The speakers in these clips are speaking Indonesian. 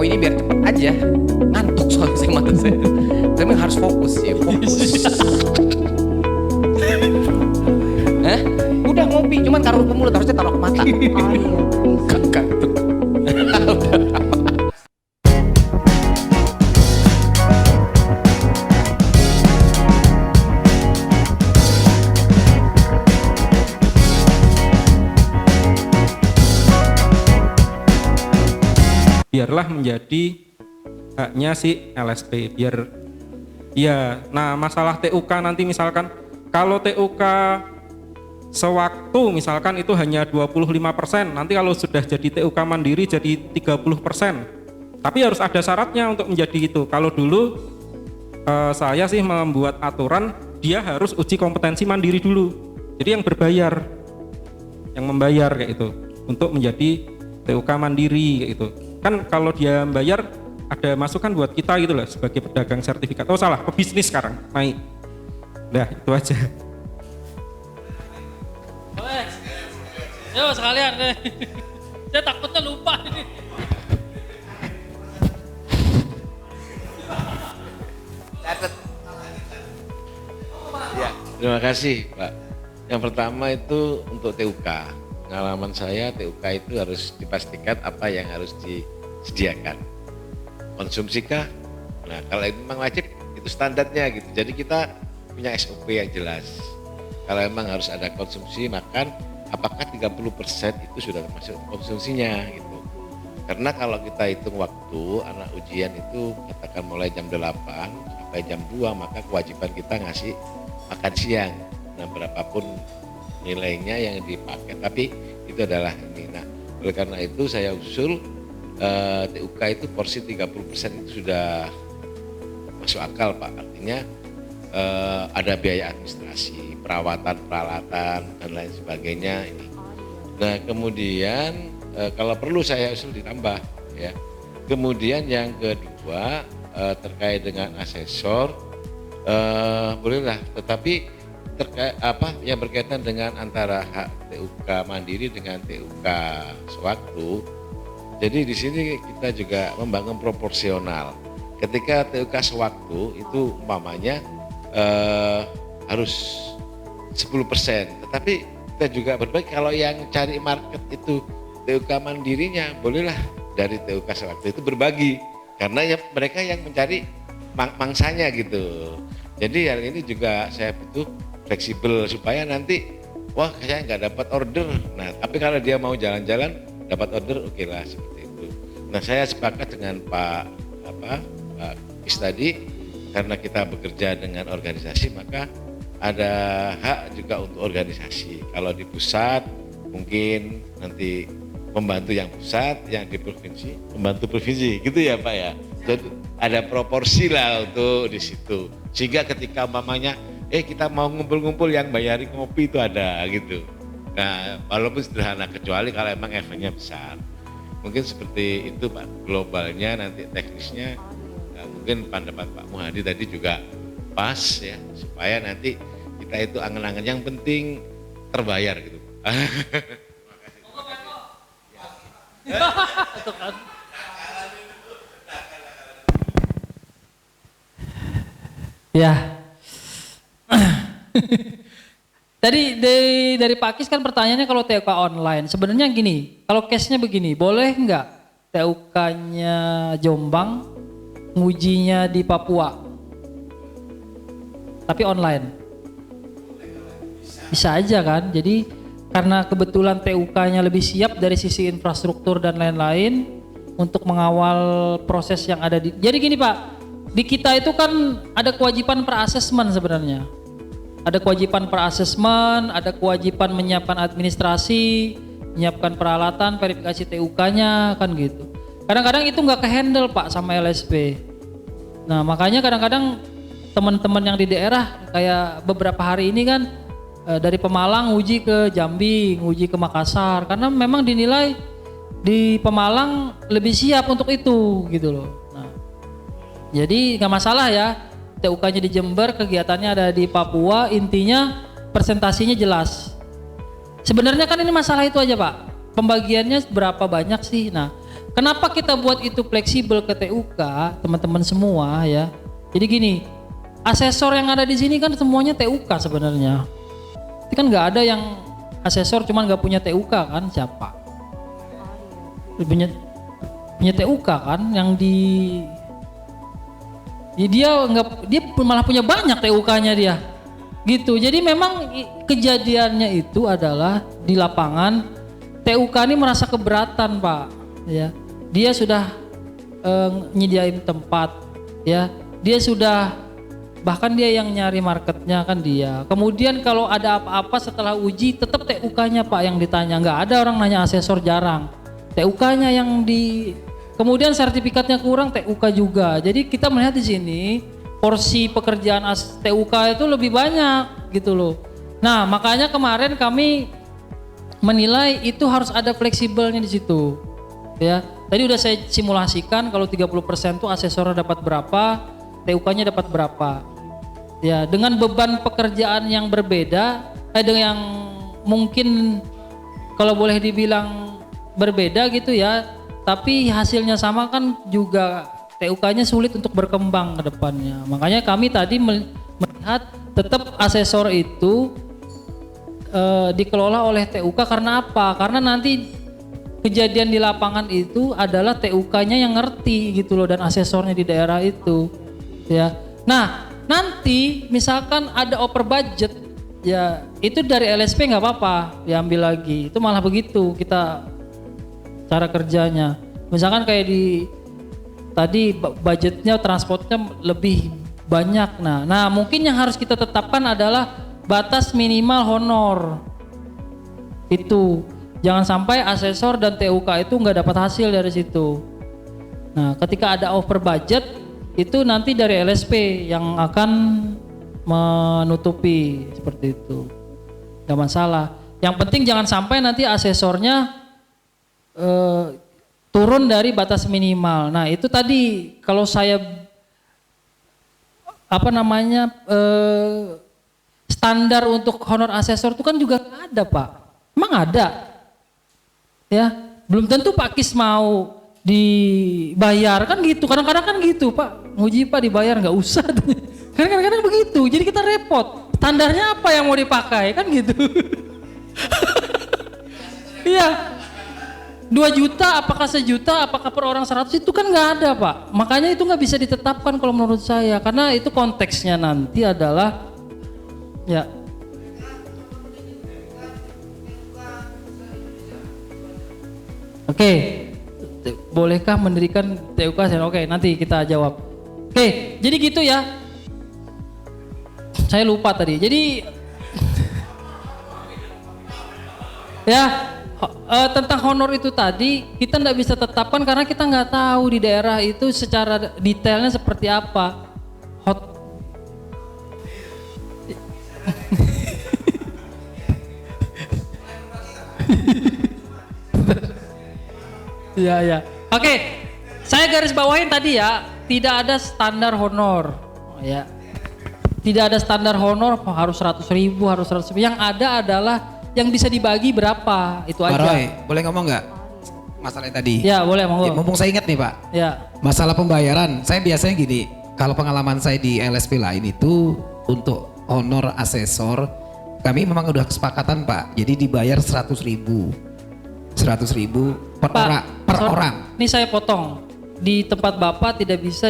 poinnya biar cepet aja. Ngantuk soalnya saya mata saya. Tapi harus fokus ya, fokus. Hah? Udah ngopi, cuman taruh ke mulut, harusnya taruh ke mata. Kantuk. Biarlah menjadi haknya si LSP, biar ya. Nah, masalah TUK nanti misalkan kalau TUK sewaktu misalkan itu hanya 25%, nanti kalau sudah jadi TUK mandiri jadi 30%. Tapi harus ada syaratnya untuk menjadi itu. Kalau dulu saya sih membuat aturan dia harus uji kompetensi mandiri dulu. Jadi yang berbayar, yang membayar kayak itu untuk menjadi TUK mandiri kayak itu. Kan kalau dia bayar ada masukan buat kita gitu lah sebagai pedagang sertifikat. Oh salah, pebisnis sekarang naik. Nah itu aja. Boleh. Yo sekalian deh. Saya takutnya lupa ini. Ya, terima kasih Pak. Yang pertama itu untuk TUK. Pengalaman saya TUK itu harus dipastikan apa yang harus disediakan. Konsumsi kah? Nah kalau itu memang wajib itu standarnya gitu. Jadi kita punya SOP yang jelas. Kalau memang harus ada konsumsi makan, apakah 30% itu sudah termasuk konsumsinya gitu. Karena kalau kita hitung waktu anak ujian itu katakan mulai jam 8 sampai jam 2, maka kewajiban kita ngasih makan siang. Nah berapapun nilainya yang dipakai, tapi itu adalah ini. Nah oleh karena itu saya usul TUK itu porsi 30% itu sudah masuk akal Pak. Artinya ada biaya administrasi, perawatan, peralatan dan lain sebagainya ini. Nah kemudian kalau perlu saya usul ditambah ya. Kemudian yang kedua terkait dengan asesor bolehlah, tetapi terkait apa yang berkaitan dengan antara hak TUK mandiri dengan TUK sewaktu. Jadi di sini kita juga membangun proporsional. Ketika TUK sewaktu itu umpamanya harus 10%, tetapi kita juga berbagi kalau yang cari market itu TUK mandirinya, bolehlah dari TUK sewaktu itu berbagi karena ya mereka yang mencari mangsanya gitu. Jadi hal ini juga saya butuh fleksibel supaya nanti wah saya nggak dapat order. Nah tapi kalau dia mau jalan-jalan dapat order, oke lah seperti itu. Nah saya sepakat dengan Pak Kis tadi, karena kita bekerja dengan organisasi maka ada hak juga untuk organisasi. Kalau di pusat mungkin nanti membantu yang pusat, yang di provinsi membantu provinsi, gitu ya Pak ya. Jadi ada proporsi lah untuk di situ. Sehingga ketika mamanya kita mau ngumpul-ngumpul yang bayarin ngopi itu ada gitu. Nah walaupun sederhana, kecuali kalau emang efeknya besar. Mungkin seperti itu Pak, globalnya nanti teknisnya mungkin pendapat Pak Muhadi tadi juga pas ya, supaya nanti kita itu angan-angan yang penting terbayar gitu. Ya. Tadi dari Pak Kis kan pertanyaannya kalau TUK online. Sebenarnya gini, kalau case-nya begini, boleh nggak TUK-nya Jombang ngujinya di Papua? Tapi online. Bisa aja kan? Jadi karena kebetulan TUK-nya lebih siap dari sisi infrastruktur dan lain-lain untuk mengawal proses yang ada di. Jadi gini Pak, di kita itu kan ada kewajiban per-assessment sebenarnya. Ada kewajiban per-assessment, ada kewajiban menyiapkan administrasi, menyiapkan peralatan, verifikasi TUK-nya kan gitu. Kadang-kadang itu nggak ke-handle Pak sama LSP. Nah makanya kadang-kadang teman-teman yang di daerah kayak beberapa hari ini kan dari Pemalang uji ke Jambi, uji ke Makassar, karena memang dinilai di Pemalang lebih siap untuk itu gitu loh. Nah, jadi nggak masalah ya. TUK-nya di Jember, kegiatannya ada di Papua, intinya presentasinya jelas. Sebenarnya kan ini masalah itu aja Pak, pembagiannya berapa banyak sih? Nah kenapa kita buat itu fleksibel ke TUK, teman-teman semua ya. Jadi gini, asesor yang ada di sini kan semuanya TUK sebenarnya. Itu kan nggak ada yang asesor cuman nggak punya TUK kan, siapa? Punya TUK kan yang dia malah punya banyak TUK-nya dia. Gitu. Jadi memang kejadiannya itu adalah di lapangan TUK ini merasa keberatan, Pak. Ya. Dia sudah nyediain tempat, ya. Dia sudah bahkan dia yang nyari marketnya kan dia. Kemudian kalau ada apa-apa setelah uji tetap TUK-nya Pak yang ditanya. Nggak ada orang nanya asesor, jarang. TUK-nya yang kemudian sertifikatnya kurang, TUK juga. Jadi kita melihat di sini porsi pekerjaan TUK itu lebih banyak gitu loh. Nah, makanya kemarin kami menilai itu harus ada fleksibelnya di situ. Ya. Tadi udah saya simulasikan kalau 30% tuh asesornya dapat berapa, TUK-nya dapat berapa. Ya, dengan beban pekerjaan yang berbeda, dengan yang mungkin kalau boleh dibilang berbeda gitu ya, tapi hasilnya sama kan juga TUK-nya sulit untuk berkembang ke depannya. Makanya kami tadi melihat tetap asesor itu dikelola oleh TUK karena apa? Karena nanti kejadian di lapangan itu adalah TUK-nya yang ngerti gitu loh dan asesornya di daerah itu. Ya. Nah, nanti misalkan ada over budget ya itu dari LSP nggak apa-apa diambil lagi. Itu malah begitu kita cara kerjanya. Misalkan kayak tadi budgetnya transportnya lebih banyak. Nah mungkin yang harus kita tetapkan adalah batas minimal honor. Itu jangan sampai asesor dan TUK itu nggak dapat hasil dari situ. Nah ketika ada over budget itu nanti dari LSP yang akan menutupi seperti itu. Gak masalah. Yang penting jangan sampai nanti asesornya turun dari batas minimal. Nah itu tadi kalau saya standar untuk honor asesor itu kan juga nggak ada Pak. Emang ada? Ya belum tentu Pak Kis mau dibayar kan gitu. Kadang-kadang kan gitu Pak. Nguji Pak dibayar nggak usah. Kadang-kadang begitu. Jadi kita repot. Standarnya apa yang mau dipakai kan gitu. Iya. 2 juta, apakah sejuta, apakah per orang 100 itu kan nggak ada Pak. Makanya itu nggak bisa ditetapkan kalau menurut saya. Karena itu konteksnya nanti adalah ya. Oke. Bolehkah mendirikan TUK? Oke, nanti kita jawab. Oke, jadi gitu ya. Saya lupa tadi. Jadi ya. Tentang honor itu tadi kita nggak bisa tetapkan karena kita nggak tahu di daerah itu secara detailnya seperti apa. Ya. Oke, saya garis bawahin tadi ya, tidak ada standar honor. Ya, tidak ada standar honor harus 100.000, harus 100.000. Yang ada adalah yang bisa dibagi berapa, itu aja. Pak Roy, boleh ngomong nggak masalah tadi? Ya boleh, monggo. Ya, mumpung saya ingat nih Pak. Ya. Masalah pembayaran, saya biasanya gini, kalau pengalaman saya di LSP lain itu untuk honor asesor, kami memang udah kesepakatan Pak. Jadi dibayar 100.000 per orang. Ini saya potong. Di tempat Bapak tidak bisa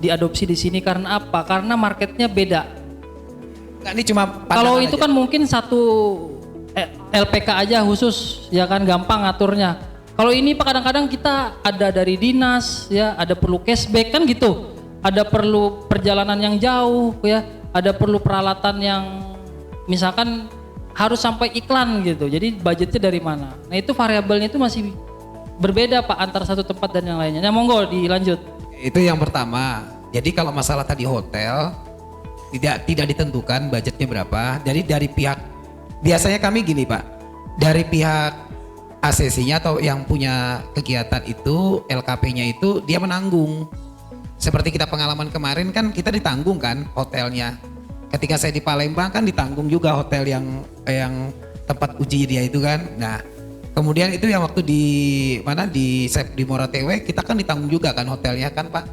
diadopsi di sini karena apa? Karena marketnya beda. Nggak, ini cuma kalau itu aja. kan mungkin satu LPK aja khusus ya kan gampang ngaturnya. Kalau ini Pak kadang-kadang kita ada dari dinas ya, ada perlu cashback kan gitu. Ada perlu perjalanan yang jauh ya, ada perlu peralatan yang misalkan harus sampai iklan gitu. Jadi budgetnya dari mana? Nah itu variabelnya itu masih berbeda Pak antara satu tempat dan yang lainnya. Nah monggo dilanjut. Itu yang pertama. Jadi kalau masalah tadi hotel tidak ditentukan budgetnya berapa. Jadi dari pihak biasanya kami gini Pak, dari pihak ACC-nya atau yang punya kegiatan itu LKP-nya itu dia menanggung. Seperti kita pengalaman kemarin kan kita ditanggung kan hotelnya. Ketika saya di Palembang kan ditanggung juga hotel yang tempat uji dia itu kan. Nah Kemudian itu yang waktu di mana di Mora TW kita kan ditanggung juga kan hotelnya kan Pak.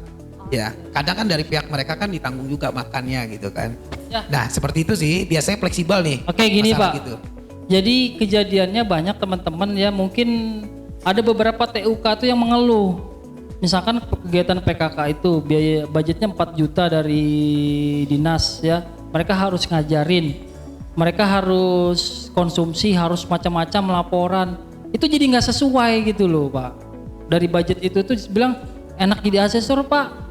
Ya, kadang kan dari pihak mereka kan ditanggung juga makannya gitu kan. Ya. Nah, seperti itu sih biasanya fleksibel nih. Oke, gini masalah Pak. Gitu. Jadi kejadiannya banyak teman-teman ya, mungkin ada beberapa TUK tuh yang mengeluh. Misalkan kegiatan PKK itu biaya budgetnya 4 juta dari dinas ya. Mereka harus ngajarin. Mereka harus konsumsi, harus macam-macam laporan. Itu jadi nggak sesuai gitu loh Pak. Dari budget itu tuh bilang enak jadi asesor Pak.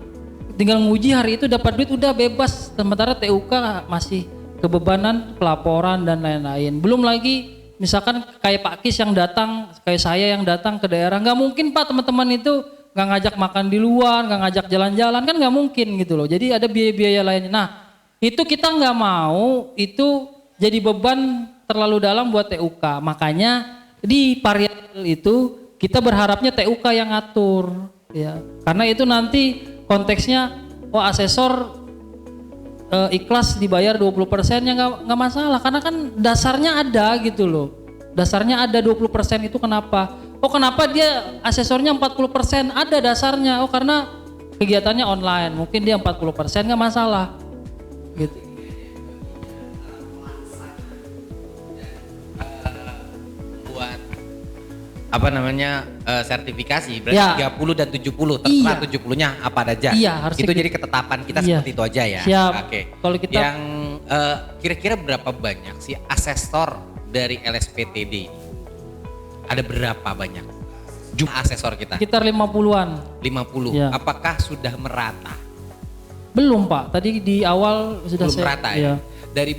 Tinggal nguji hari itu dapat duit udah bebas. Sementara TUK masih kebebanan pelaporan dan lain-lain. Belum lagi misalkan kayak Pak Kis yang datang, kayak saya yang datang ke daerah. Nggak mungkin Pak teman-teman itu nggak ngajak makan di luar, nggak ngajak jalan-jalan, kan nggak mungkin gitu loh. Jadi ada biaya-biaya lainnya. Nah itu kita nggak mau itu jadi beban terlalu dalam buat TUK. Makanya di variabel itu kita berharapnya TUK yang ngatur ya. Karena itu nanti konteksnya asesor ikhlas dibayar 20% ya nggak masalah karena kan dasarnya ada gitu loh. Dasarnya ada 20% itu kenapa? Kenapa dia asesornya 40%? Ada dasarnya. Karena kegiatannya online. Mungkin dia 40% nggak masalah. Gitu. Apa namanya sertifikasi berarti Ya. 30 dan 70 terserah Iya. 70-nya apa aja. Iya, harusnya itu gitu. jadi ketetapan kita Iya. seperti itu aja ya. Siap. Oke. Kalau kita- yang kira-kira berapa banyak sih asesor dari LSPTD ini? Ada berapa banyak jumlah asesor kita? Sekitar 50-an. 50. Iya. Apakah sudah merata? Belum Pak, tadi di awal sudah Belum merata iya. ya. Dari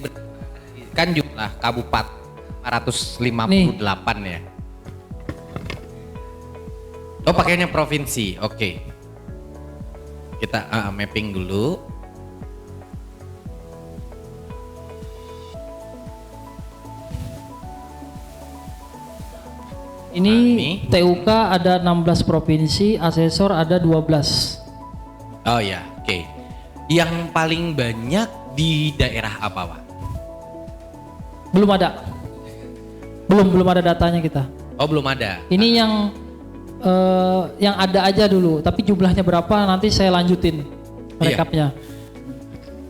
kan jumlah kabupaten 458 ya. Oh pakainya provinsi, oke. Kita mapping dulu. Ini Ini. TUK ada 16 provinsi, asesor ada 12. Oh ya, oke. Yang paling banyak di daerah apa, Pak? Belum ada. Belum ada datanya kita. Oh belum ada. Ini yang ada aja dulu, tapi jumlahnya berapa nanti saya lanjutin rekapnya.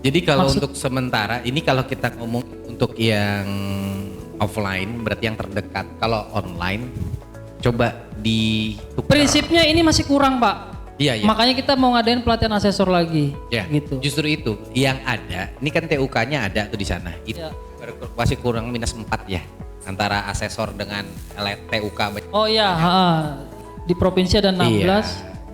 Jadi kalau Maksud- untuk sementara ini kalau kita ngomong untuk yang offline berarti yang terdekat. Kalau online coba ditukar. Prinsipnya ini masih kurang Pak. Iya, iya. Makanya kita mau ngadain pelatihan asesor lagi. Ya, Gitu. justru itu yang ada. Ini kan TUK-nya ada tuh di sana. Itu Ya. masih kurang -4 ya antara asesor dengan TUK. Oh iya, di provinsi ada 16.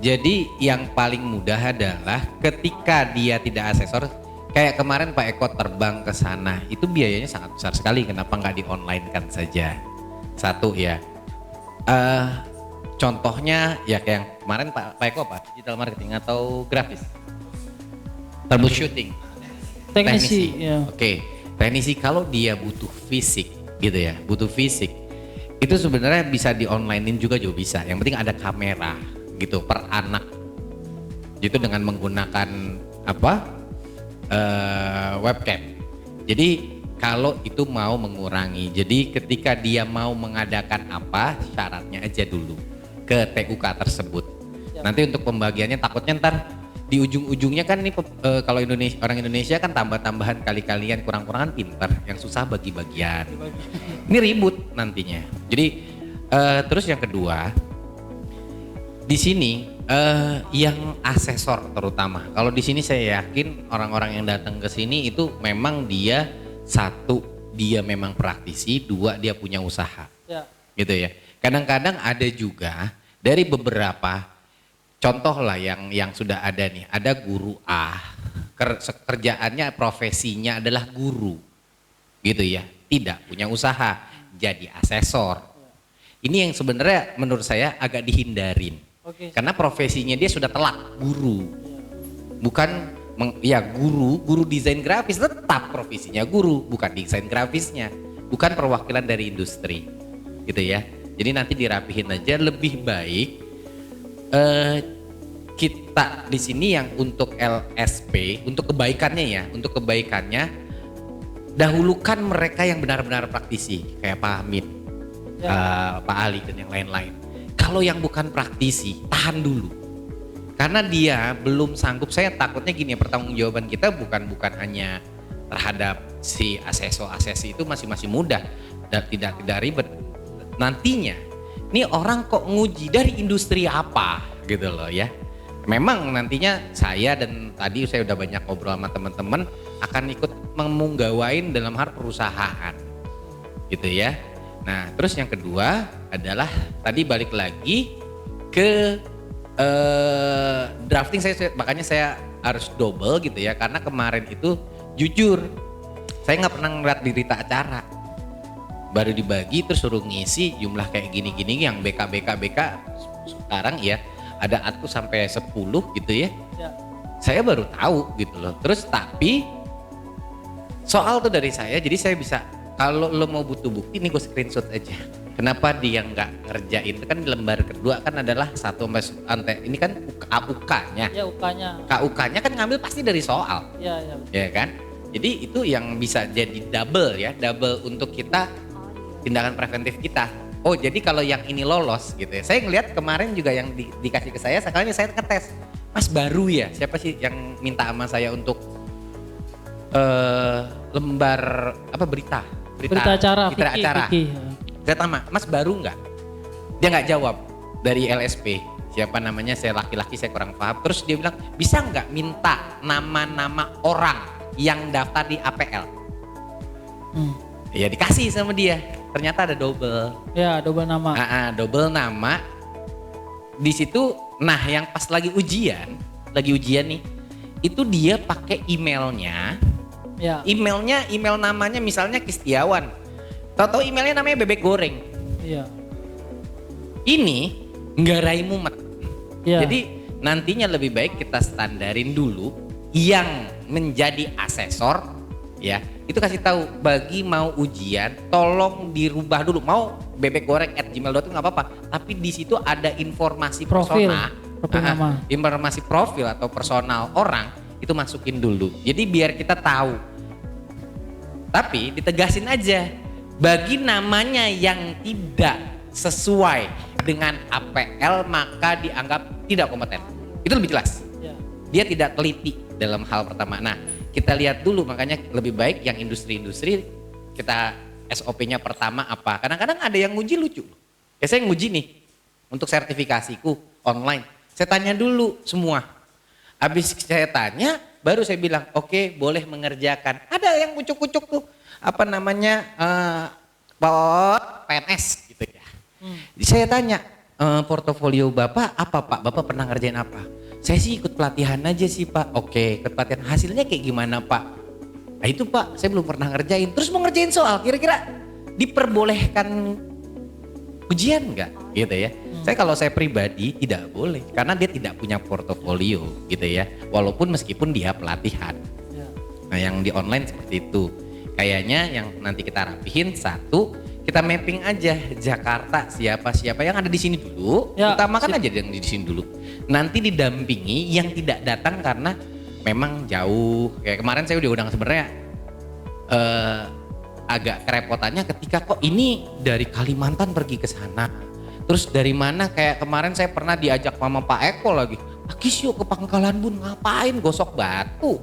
Iya. Jadi yang paling mudah adalah ketika dia tidak asesor, kayak kemarin Pak Eko terbang ke sana, itu biayanya sangat besar sekali. Kenapa nggak di online kan saja? Satu ya. Contohnya ya kayak yang kemarin Pak Eko apa? Digital marketing atau grafis? Troubleshooting. Teknisi, ya. Oke, teknisi kalau dia butuh fisik gitu ya, butuh fisik. Itu sebenarnya bisa di onlinein juga bisa. Yang penting ada kamera gitu per anak. Itu dengan menggunakan webcam. Jadi kalau itu mau mengurangi. Jadi ketika dia mau mengadakan apa, syaratnya aja dulu ke TUK tersebut. Nanti untuk pembagiannya takutnya ntar di ujung-ujungnya kan ini kalau orang Indonesia kan tambah-tambahan kali-kalian kurang-kurangan pinter, yang susah bagi-bagian. Ini ribut nantinya. Jadi terus yang kedua di sini yang asesor terutama. Kalau di sini saya yakin orang-orang yang datang ke sini itu memang dia satu dia memang praktisi, dua dia punya usaha. Ya. Gitu ya. Kadang-kadang ada juga dari beberapa contoh lah yang sudah ada nih, ada guru A, kerjaannya profesinya adalah guru, gitu ya, tidak punya usaha, jadi asesor. Ini yang sebenarnya menurut saya agak dihindarin, karena profesinya dia sudah telak, guru, bukan guru desain grafis tetap profesinya guru, bukan desain grafisnya, bukan perwakilan dari industri, gitu ya. Jadi nanti dirapihin aja, lebih baik kita di sini yang untuk LSP, untuk kebaikannya dahulukan mereka yang benar-benar praktisi kayak Pak Hamid. Pak Ali dan yang lain-lain. Kalau yang bukan praktisi, tahan dulu. Karena dia belum sanggup. Saya takutnya gini, pertanggungjawaban kita bukan hanya terhadap si asesi itu masih mudah dan tidak ribet. Nantinya, ini orang kok nguji dari industri apa gitu loh ya. Memang nantinya saya dan tadi saya udah banyak ngobrol sama teman-teman akan ikut memunggawain dalam hal perusahaan gitu ya. Nah terus yang kedua adalah tadi balik lagi ke drafting makanya saya harus double gitu ya, karena kemarin itu jujur saya nggak pernah ngeliat berita acara, baru dibagi terus suruh ngisi jumlah kayak gini-gini yang BK sekarang ya ada aku sampai 10 gitu ya. Saya baru tahu gitu loh. Terus tapi soal tuh dari saya, jadi saya bisa kalau lo mau butuh bukti nih gue screenshot aja. Kenapa dia nggak ngerjain? Itu kan di lembar kedua kan adalah 1 sampai ini kan KUK-nya. Ya UK-nya. KUK-nya kan ngambil pasti dari soal. Ya. Ya kan? Jadi itu yang bisa jadi double ya, double untuk kita tindakan preventif kita. Oh jadi kalau yang ini lolos gitu ya. Saya ngelihat kemarin juga yang dikasih ke saya, sekalinya saya ngetes. Mas baru ya, siapa sih yang minta sama saya untuk lembar apa berita acara. Vicky. Saya tanya, Mas baru nggak? Dia nggak jawab dari LSP. Siapa namanya? Saya laki-laki, saya kurang paham. Terus dia bilang, bisa nggak minta nama-nama orang yang daftar di APL? Ya dikasih sama dia. Ternyata ada double. Ya double nama. Double nama. Di situ, nah yang pas lagi ujian nih, itu dia pakai emailnya. Ya. Email namanya misalnya Kistiawan. Tahu-tahu emailnya namanya bebek goreng. Iya. Ini nggarai mumet. Iya. Jadi nantinya lebih baik kita standarin dulu yang menjadi asesor ya. Itu kasih tahu bagi mau ujian tolong dirubah dulu. Mau bebek goreng @gmail.com nggak apa-apa. Tapi di situ ada informasi Profil nama. Informasi profil atau personal orang itu masukin dulu. Jadi biar kita tahu. Tapi ditegasin aja. Bagi namanya yang tidak sesuai dengan APL maka dianggap tidak kompeten. Itu lebih jelas. Ya. Dia tidak teliti dalam hal pertama. Nah, kita lihat dulu makanya lebih baik yang industri-industri kita SOP-nya pertama apa. Kadang-kadang ada yang nguji lucu. Ya saya nguji nih untuk sertifikasiku online. Saya tanya dulu semua. Habis saya tanya baru saya bilang oke, boleh mengerjakan. Ada yang kucuk-kucuk tuh. Apa namanya PNS gitu ya. Saya tanya portofolio Bapak apa Pak? Bapak pernah ngerjain apa? Saya sih ikut pelatihan aja sih Pak. Oke, ikut pelatihan. Hasilnya kayak gimana Pak? Nah itu Pak, saya belum pernah ngerjain. Terus mau ngerjain soal, kira-kira diperbolehkan ujian nggak? Gitu ya. Kalau saya pribadi tidak boleh karena dia tidak punya portofolio gitu ya. Walaupun meskipun dia pelatihan. Nah yang di online seperti itu. Kayaknya yang nanti kita rapihin satu, kita mapping aja Jakarta siapa-siapa yang ada di sini dulu. Ya, utamakan aja yang di sini dulu. Nanti didampingi yang tidak datang karena memang jauh. Kayak kemarin saya udah undang sebenarnya agak kerepotannya ketika kok ini dari Kalimantan pergi ke sana. Terus dari mana kayak kemarin saya pernah diajak sama Pak Eko lagi. Pak Kisyo ke Pangkalan Bun ngapain gosok batu.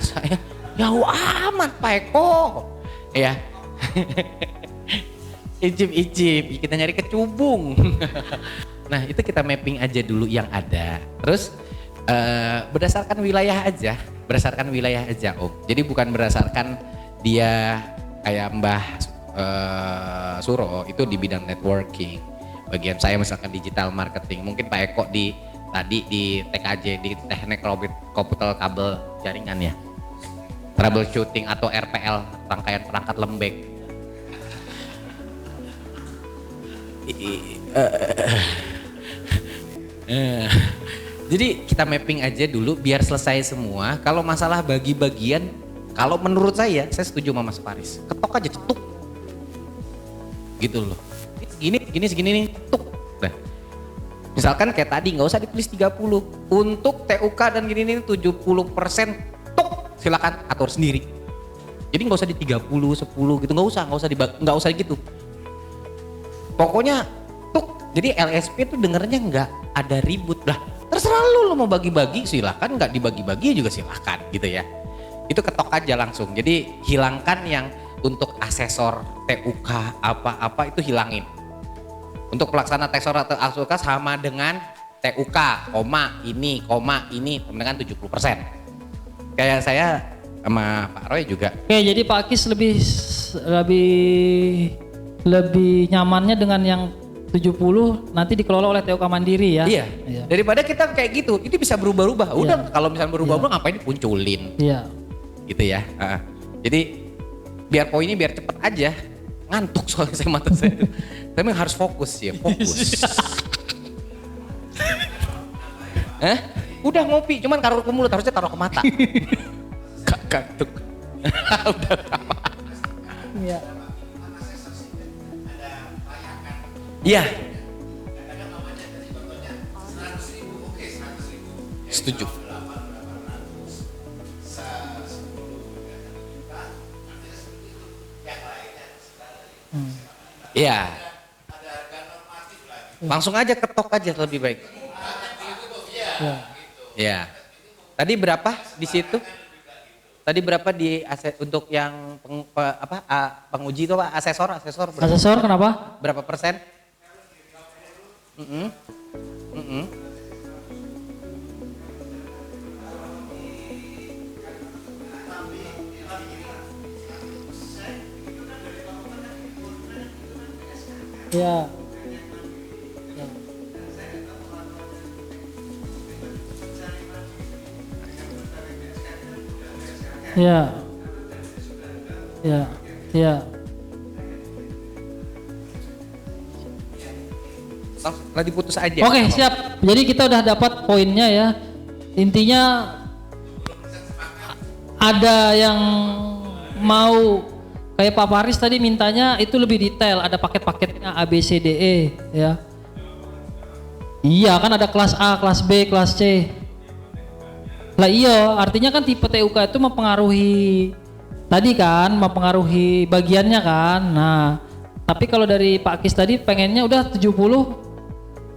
Saya jauh amat Pak Eko. Ya. Icip-icip, kita nyari kecubung. Nah itu kita mapping aja dulu yang ada. Terus berdasarkan wilayah aja Om. Jadi bukan berdasarkan dia kayak Mbah Suro itu di bidang networking. Bagian saya misalkan digital marketing. Mungkin Pak Eko tadi di TKJ di teknik komputer kabel jaringan ya. Troubleshooting atau RPL rangkaian perangkat lembek. Jadi kita mapping aja dulu biar selesai semua. Kalau masalah bagi-bagian, kalau menurut saya setuju sama Mas Faris. Ketok aja cetuk. Gitu loh. Segini nih, tuk. Nah. Misalkan kayak tadi nggak usah ditulis 30. Untuk TUK dan gini 70% tuk. Silakan atur sendiri. Jadi nggak usah di 30, 10 gitu, nggak usah gitu. Pokoknya tuh jadi LSP tuh dengernya nggak ada ribut lah. Terserah lu mau bagi-bagi silakan, nggak dibagi-bagi juga silakan gitu ya. Itu ketok aja langsung. Jadi hilangkan yang untuk asesor TUK apa-apa itu hilangin. Untuk pelaksana asesor atau ASUK sama dengan TUK, koma ini dengan 70%. Kayak saya sama Pak Roy juga. Oke, jadi Pak Akis lebih nyamannya dengan yang 70 nanti dikelola oleh TUK mandiri ya. Iya. Daripada kita kayak gitu, itu bisa berubah-ubah. Udah kalau misalnya berubah-ubah ngapain dipunculin? Iya. Gitu ya. Jadi biar poinnya biar cepet aja. Ngantuk soalnya saya mata saya. Tapi harus fokus ya, fokus. Udah ngopi, cuman taruh ke mulut, harusnya taruh ke mata. Kantuk. Udah apa? Iya. Iya. Setuju. Iya. Langsung aja ketok aja lebih baik. Ya. Ya. Tadi berapa di situ? Tadi berapa di untuk yang penguji itu Pak? Asesor berapa? Asesor kenapa? Berapa persen? Ya. Ya. Ya. Ya. Lagi putus aja. Oke, siap. Jadi kita udah dapat poinnya ya. Intinya ada yang mau kayak Pak Faris tadi mintanya itu lebih detail, ada paket-paketnya A, B, C, D, E ya. Iya kan ada kelas A, kelas B, kelas C. Lah iya, artinya kan tipe TUK itu mempengaruhi tadi kan, mempengaruhi bagiannya kan. Nah, tapi kalau dari Pak Kis tadi pengennya udah 70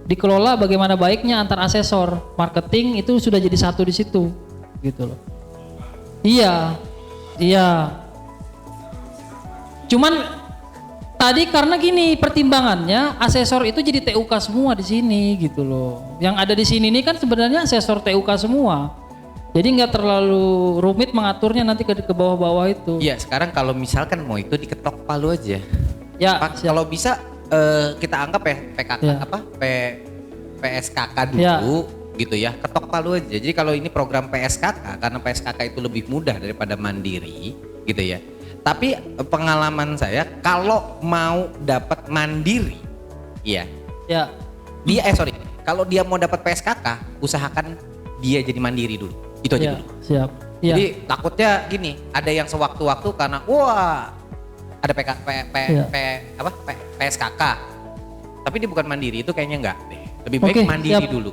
dikelola bagaimana baiknya antar asesor. Marketing itu sudah jadi satu di situ. Gitu loh. Iya. Iya. Cuman tadi karena gini pertimbangannya asesor itu jadi TUK semua di sini gitu loh. Yang ada di sini ini kan sebenarnya asesor TUK semua. Jadi nggak terlalu rumit mengaturnya nanti ke bawah-bawah itu. Iya, sekarang kalau misalkan mau itu diketok palu aja. Ya, Pak, siap. kalau bisa kita anggap ya PKK Ya. PSKK dulu Ya. gitu ya. Ketok palu aja. Jadi kalau ini program PSKK karena PSKK itu lebih mudah daripada mandiri gitu ya. Tapi pengalaman saya kalau mau dapat mandiri, iya. Ya. Kalau dia mau dapat PSKK, usahakan dia jadi mandiri dulu. Itu aja Ya, dulu. siap. Ya. Jadi takutnya gini, ada yang sewaktu-waktu karena wah ada PSKK, tapi dia bukan mandiri itu kayaknya enggak deh. Lebih baik Oke, mandiri siap. dulu.